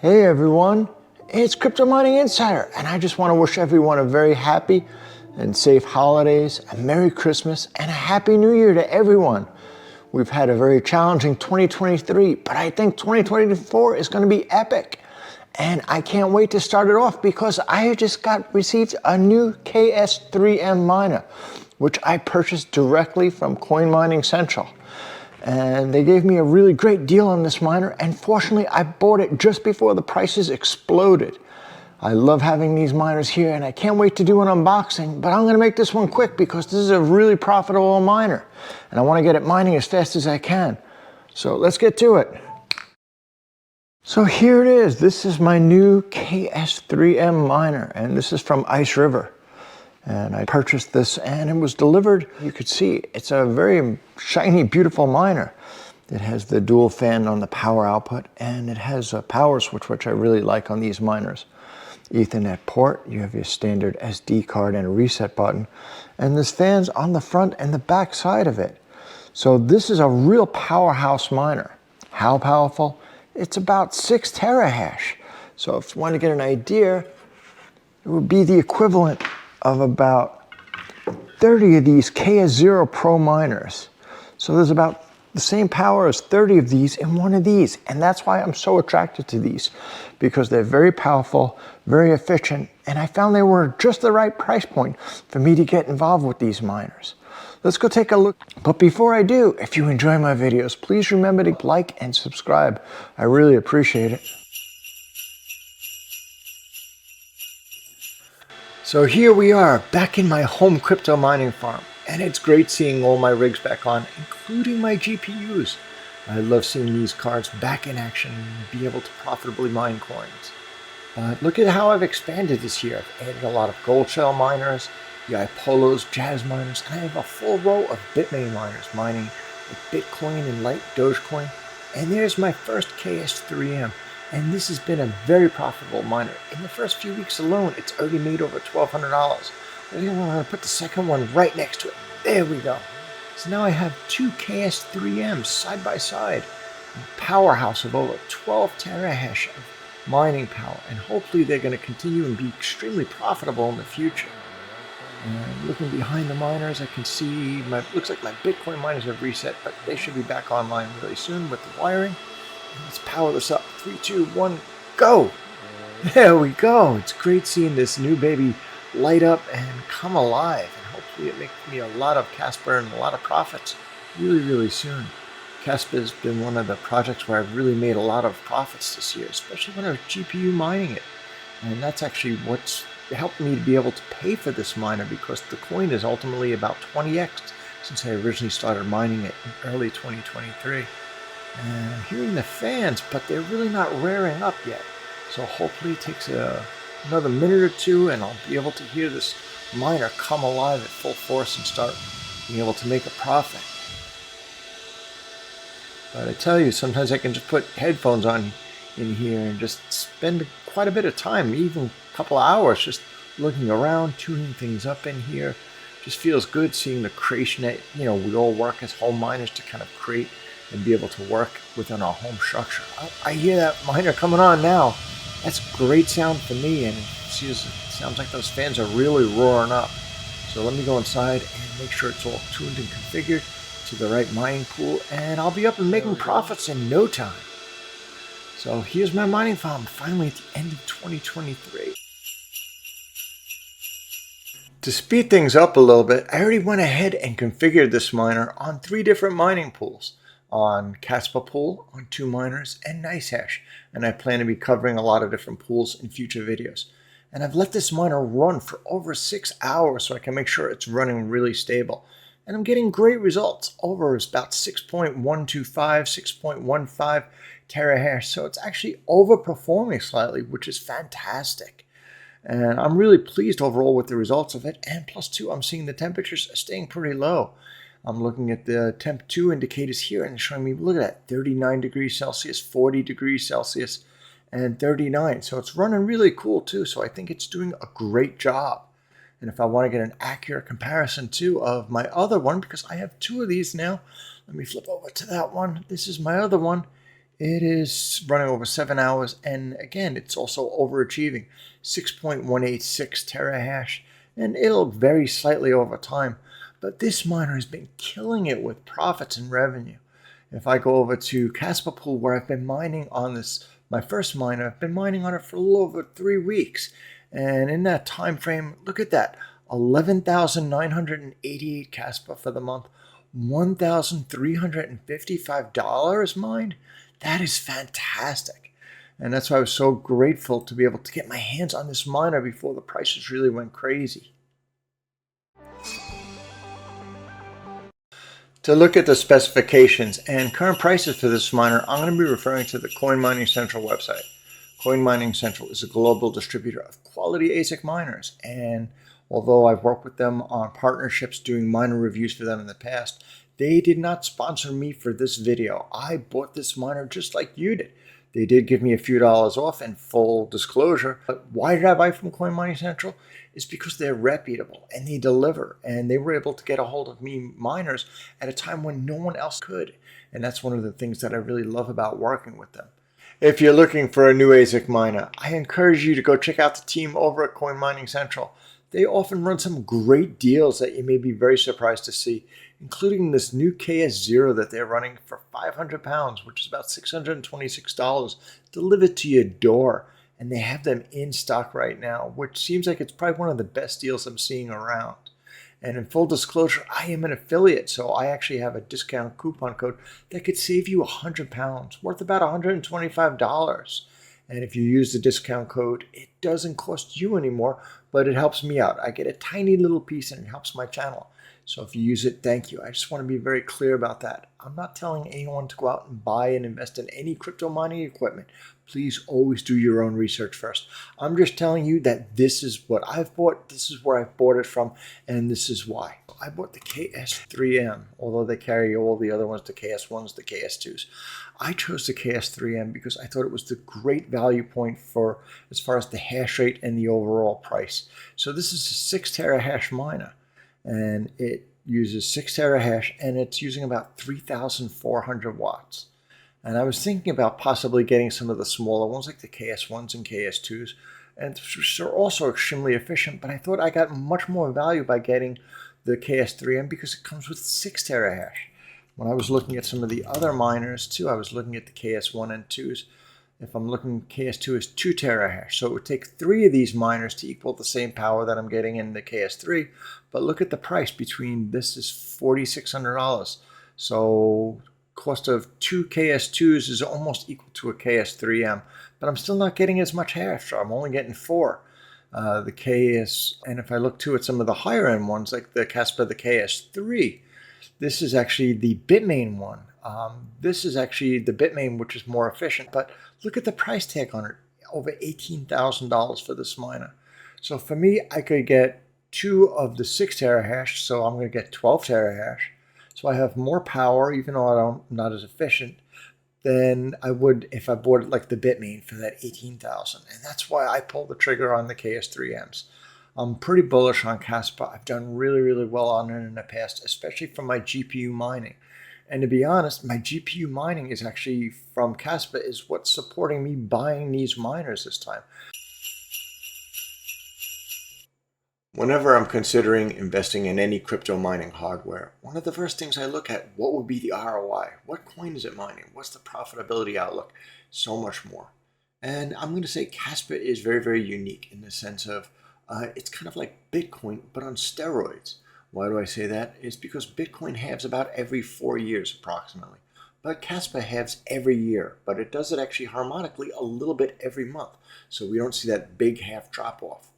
Hey everyone, it's Crypto Mining Insider, and I just want to wish everyone a very happy and safe holidays, a Merry Christmas, and a Happy New Year to everyone. We've had a very challenging 2023, but I think 2024 is going to be epic. And I can't wait to start it off because I just received a new KS3M miner, which I purchased directly from Coin Mining Central. And they gave me a really great deal on this miner, and fortunately I bought it just before the prices exploded. I love having these miners here, and I can't wait to do an unboxing, but I'm going to make this one quick because this is a really profitable miner, and I want to get it mining as fast as I can. So let's get to it. So here it is. This is my new KS3M miner, and this is from Iceriver. And I purchased this and it was delivered. You could see it's a very shiny, beautiful miner. It has the dual fan on the power output, and it has a power switch, which I really like on these miners. Ethernet port, you have your standard SD card and a reset button, and this fan's on the front and the back side of it. So this is a real powerhouse miner. How powerful? It's about 6 terahash. So if you want to get an idea, it would be the equivalent of about 30 of these KS0 Pro miners. So there's about the same power as 30 of these in one of these. And that's why I'm so attracted to these, because they're very powerful, very efficient, and I found they were just the right price point for me to get involved with these miners. Let's go take a look. But before I do, if you enjoy my videos, please remember to like and subscribe. I really appreciate it. So here we are, back in my home crypto mining farm, and it's great seeing all my rigs back on, including my GPUs. I love seeing these cards back in action and be able to profitably mine coins. Look at how I've expanded this year. I've added a lot of gold shell miners, the IPOLLOs, JASMINERs, and I have a full row of Bitmain miners mining with Bitcoin and light Dogecoin. And there's my first KS3M. And this has been a very profitable miner. In the first few weeks alone, it's already made over $1,200. I'm going to put the second one right next to it. There we go. So now I have two KS3Ms side by side. A powerhouse of over 12 terahash of mining power. And hopefully they're going to continue and be extremely profitable in the future. And looking behind the miners, I can see, looks like my Bitcoin miners have reset, but they should be back online really soon with the wiring. Let's power this up. 3, 2, 1, go! There we go. It's great seeing this new baby light up and come alive. And hopefully it makes me a lot of KASPA and a lot of profits really, really soon. KASPA has been one of the projects where I've really made a lot of profits this year, especially when I was GPU mining it. And that's actually what's helped me to be able to pay for this miner, because the coin is ultimately about 20x since I originally started mining it in early 2023. And I'm hearing the fans, but they're really not rearing up yet. So hopefully it takes another minute or two and I'll be able to hear this miner come alive at full force and start being able to make a profit. But I tell you, sometimes I can just put headphones on in here and just spend quite a bit of time, even a couple of hours, just looking around, tuning things up in here. Just feels good seeing the creation that, we all work as home miners to kind of create and be able to work within our home structure. I hear that miner coming on now. That's great sound for me, and it sounds like those fans are really roaring up. So let me go inside and make sure it's all tuned and configured to the right mining pool, and I'll be up and making profits in no time. So here's my mining farm, finally at the end of 2023. To speed things up a little bit, I already went ahead and configured this miner on 3 different mining pools. On KASPA pool, on 2 miners, and NiceHash. And I plan to be covering a lot of different pools in future videos. And I've let this miner run for over 6 hours so I can make sure it's running really stable. And I'm getting great results. Over is about 6.125, 6.15 terahash. So it's actually overperforming slightly, which is fantastic. And I'm really pleased overall with the results of it. And plus 2, I'm seeing the temperatures are staying pretty low. I'm looking at the temp 2 indicators here and it's showing me, look at that, 39 degrees Celsius, 40 degrees Celsius, and 39. So it's running really cool too. So I think it's doing a great job. And if I want to get an accurate comparison too of my other one, because I have 2 of these now, let me flip over to that one. This is my other one. It is running over 7 hours, and again, it's also overachieving 6.186 terahash, and it'll vary slightly over time. But this miner has been killing it with profits and revenue. If I go over to KASPA Pool, where I've been mining on this, my first miner, I've been mining on it for a little over 3 weeks. And in that time frame, look at that, 11,988 KASPA for the month, $1,355 mined. That is fantastic. And that's why I was so grateful to be able to get my hands on this miner before the prices really went crazy. To look at the specifications and current prices for this miner, I'm going to be referring to the Coin Mining Central website. Coin Mining Central is a global distributor of quality ASIC miners, and although I've worked with them on partnerships doing miner reviews for them in the past, they did not sponsor me for this video. I bought this miner just like you did. They did give me a few dollars off in full disclosure, but why did I buy from Coin Mining Central? It's because they're reputable and they deliver, and they were able to get a hold of me miners at a time when no one else could. And that's one of the things that I really love about working with them. If you're looking for a new ASIC miner, I encourage you to go check out the team over at Coin Mining Central. They often run some great deals that you may be very surprised to see, including this new KS0 that they're running for 500 pounds, which is about $626, delivered to your door. And they have them in stock right now, which seems like it's probably one of the best deals I'm seeing around. And in full disclosure, I am an affiliate, so I actually have a discount coupon code that could save you 100 pounds, worth about $125. And if you use the discount code, it doesn't cost you anymore, but it helps me out. I get a tiny little piece and it helps my channel. So if you use it, thank you. I just want to be very clear about that. I'm not telling anyone to go out and buy and invest in any crypto mining equipment. Please always do your own research first. I'm just telling you that this is what I've bought, this is where I've bought it from, and this is why. I bought the KS3M, although they carry all the other ones, the KS1s, the KS2s. I chose the KS3M because I thought it was the great value point for as far as the hash rate and the overall price. So this is a 6 terahash miner, and it uses 6 terahash, and it's using about 3,400 watts. And I was thinking about possibly getting some of the smaller ones like the KS1s and KS2s, and which are also extremely efficient, but I thought I got much more value by getting the KS3M because it comes with 6 terahash. When I was looking at some of the other miners too, I was looking at the KS1 and 2s. If I'm looking, KS2 is 2 terahash, so it would take 3 of these miners to equal the same power that I'm getting in the KS3. But look at the price between this is $4,600. So cost of 2 KS2s is almost equal to a KS3M, but I'm still not getting as much hash. I'm only getting 4. The KS, and if I look too at some of the higher end ones like the KASPA, the KS3, this is actually the Bitmain one. This is actually the Bitmain, which is more efficient, but look at the price tag on it, over $18,000 for this miner. So for me, I could get 2 of the 6 terahash, so I'm going to get 12 terahash. So I have more power, even though I'm not as efficient, than I would if I bought it like the Bitmain for that $18,000. And that's why I pulled the trigger on the KS3Ms. I'm pretty bullish on KASPA. I've done really, really well on it in the past, especially for my GPU mining. And to be honest, my GPU mining is actually from KASPA is what's supporting me buying these miners this time. Whenever I'm considering investing in any crypto mining hardware, one of the first things I look at, what would be the ROI? What coin is it mining? What's the profitability outlook? So much more. And I'm going to say KASPA is very, very unique in the sense of it's kind of like Bitcoin, but on steroids. Why do I say that? It's because Bitcoin halves about every 4 years approximately. But KASPA halves every year, but it does it actually harmonically a little bit every month. So we don't see that big half drop off.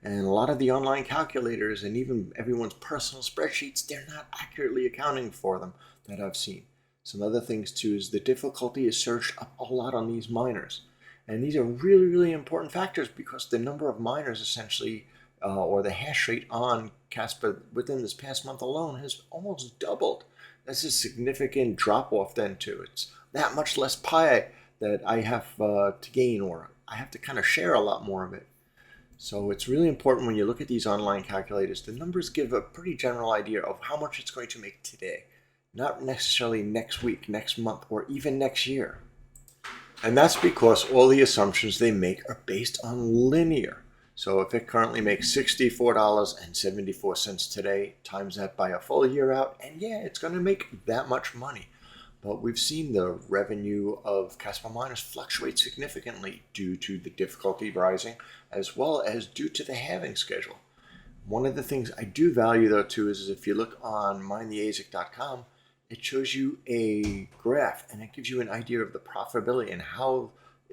And a lot of the online calculators and even everyone's personal spreadsheets, they're not accurately accounting for them that I've seen. Some other things too is the difficulty is surged up a lot on these miners. And these are really, really important factors because the number of miners essentially, or the hash rate on KASPA within this past month alone has almost doubled. That's a significant drop off then too. It's that much less pie that I have to gain, or I have to kind of share a lot more of it. So it's really important when you look at these online calculators, the numbers give a pretty general idea of how much it's going to make today, not necessarily next week, next month, or even next year. And that's because all the assumptions they make are based on linear. So if it currently makes $64.74 today, times that by a full year out, and yeah, it's going to make that much money. But we've seen the revenue of KASPA miners fluctuate significantly due to the difficulty rising, as well as due to the halving schedule. One of the things I do value though too is if you look on minetheasic.com, it shows you a graph and it gives you an idea of the profitability and how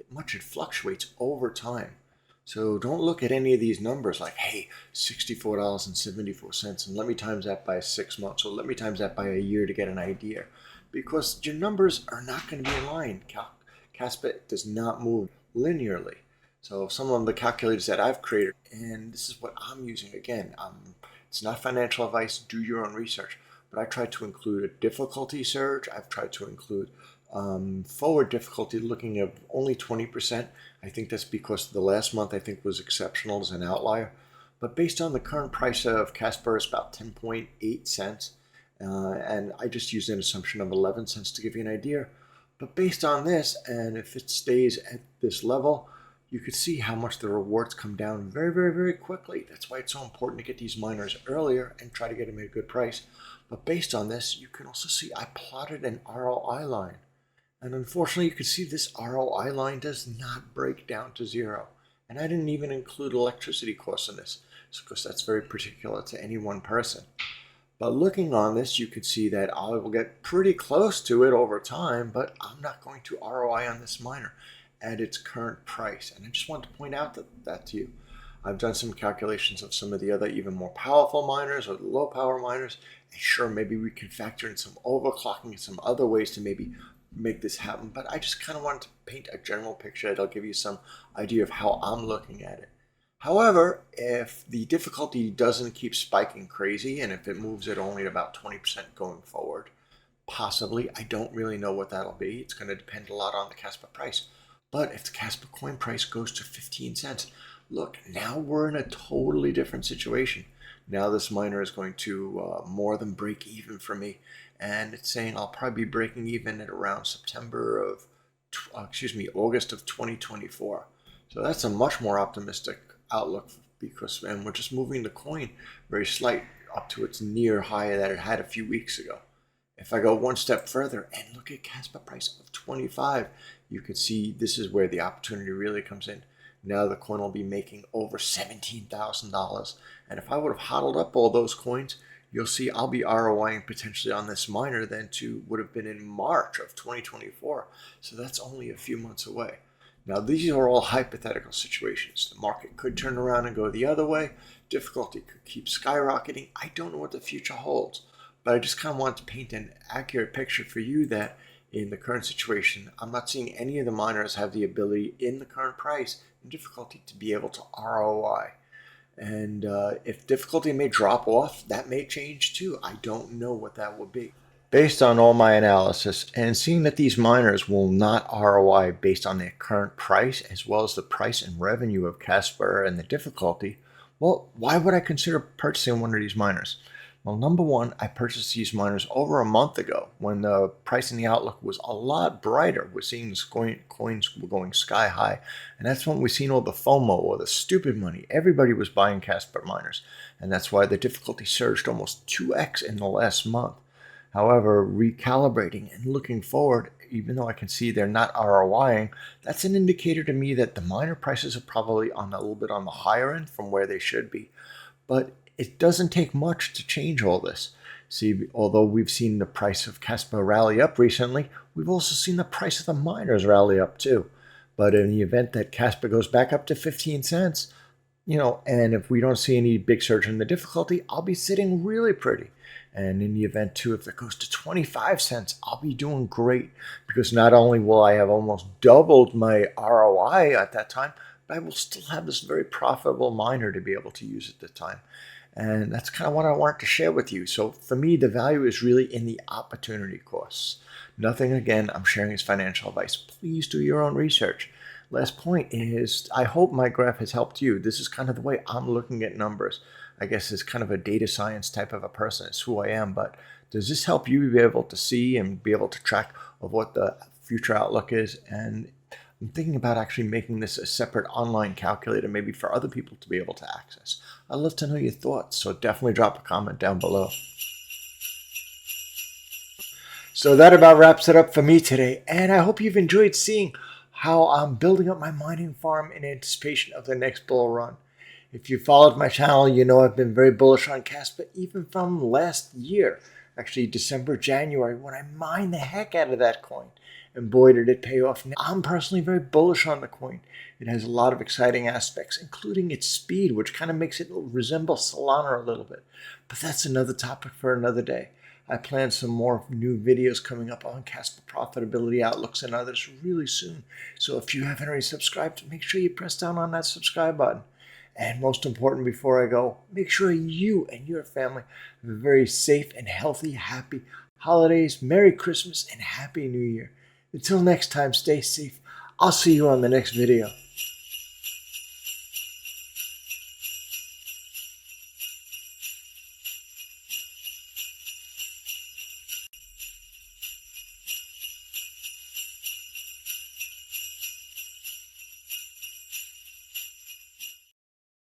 much it fluctuates over time. So don't look at any of these numbers like, hey, $64.74, and let me times that by 6 months, or let me times that by a year to get an idea. Because your numbers are not going to be in line. KASPA does not move linearly. So some of the calculators that I've created, and this is what I'm using, again, it's not financial advice, do your own research, but I tried to include a difficulty surge. I've tried to include forward difficulty looking at only 20%. I think that's because the last month I think was exceptional as an outlier. But based on the current price of KASPA, it's about 10.8 cents. And I just used an assumption of 11 cents to give you an idea. But based on this, and if it stays at this level, you could see how much the rewards come down very, very, very quickly. That's why it's so important to get these miners earlier and try to get them at a good price. But based on this, you can also see I plotted an ROI line. And unfortunately, you can see this ROI line does not break down to zero. And I didn't even include electricity costs in this, because that's very particular to any one person. But looking on this, you can see that I will get pretty close to it over time, but I'm not going to ROI on this miner at its current price. And I just want to point out that to you. I've done some calculations of some of the other even more powerful miners or the low power miners. And sure, maybe we can factor in some overclocking and some other ways to maybe make this happen. But I just kind of wanted to paint a general picture that'll give you some idea of how I'm looking at it. However, if the difficulty doesn't keep spiking crazy, and if it moves at only about 20% going forward, possibly, I don't really know what that'll be. It's going to depend a lot on the KASPA price. But if the KASPA coin price goes to 15 cents, look, now we're in a totally different situation. Now this miner is going to more than break even for me. And it's saying I'll probably be breaking even at around August of 2024. So that's a much more optimistic outlook, because we're just moving the coin very slight up to its near high that it had a few weeks ago. If I go one step further and look at KASPA price of 25, you can see this is where the opportunity really comes in. Now the coin will be making over $17,000. And if I would have hodled up all those coins, you'll see I'll be ROIing potentially on this miner than to would have been in March of 2024. So that's only a few months away. Now, these are all hypothetical situations. The market could turn around and go the other way. Difficulty could keep skyrocketing. I don't know what the future holds, but I just kind of want to paint an accurate picture for you that in the current situation, I'm not seeing any of the miners have the ability in the current price and difficulty to be able to ROI. And if difficulty may drop off, that may change too. I don't know what that will be. Based on all my analysis and seeing that these miners will not ROI based on their current price as well as the price and revenue of KASPA and the difficulty, well, why would I consider purchasing one of these miners? Well, number one, I purchased these miners over a month ago when the price and the outlook was a lot brighter. We're seeing the coins were going sky high, and that's when we've seen all the FOMO or the stupid money. Everybody was buying KASPA miners, and that's why the difficulty surged almost 2x in the last month. However, recalibrating and looking forward, even though I can see they're not ROIing, that's an indicator to me that the miner prices are probably on a little bit on the higher end from where they should be. But it doesn't take much to change all this. See, although we've seen the price of KASPA rally up recently, we've also seen the price of the miners rally up too. But in the event that KASPA goes back up to 15 cents, and if we don't see any big surge in the difficulty, I'll be sitting really pretty. And in the event too, if it goes to 25 cents, I'll be doing great, because not only will I have almost doubled my ROI at that time, but I will still have this very profitable miner to be able to use at the time. And that's kind of what I wanted to share with you. So for me, the value is really in the opportunity costs. Nothing, again, I'm sharing as financial advice. Please do your own research. Last point is, I hope my graph has helped you. This is kind of the way I'm looking at numbers. I guess as kind of a data science type of a person. It's who I am. But does this help you be able to see and be able to track of what the future outlook is? And I'm thinking about actually making this a separate online calculator, maybe for other people to be able to access. I'd love to know your thoughts, so definitely drop a comment down below. So that about wraps it up for me today, and I hope you've enjoyed seeing how I'm building up my mining farm in anticipation of the next bull run. If you followed my channel, you know I've been very bullish on KASPA even from last year, actually December, January, when I mined the heck out of that coin. And boy, did it pay off. Now, I'm personally very bullish on the coin. It has a lot of exciting aspects, including its speed, which kind of makes it resemble Solana a little bit. But that's another topic for another day. I plan some more new videos coming up on KASPA profitability outlooks and others really soon. So if you haven't already subscribed, make sure you press down on that subscribe button. And most important, before I go, make sure you and your family have a very safe and healthy, happy holidays, Merry Christmas, and Happy New Year. Until next time, stay safe. I'll see you on the next video.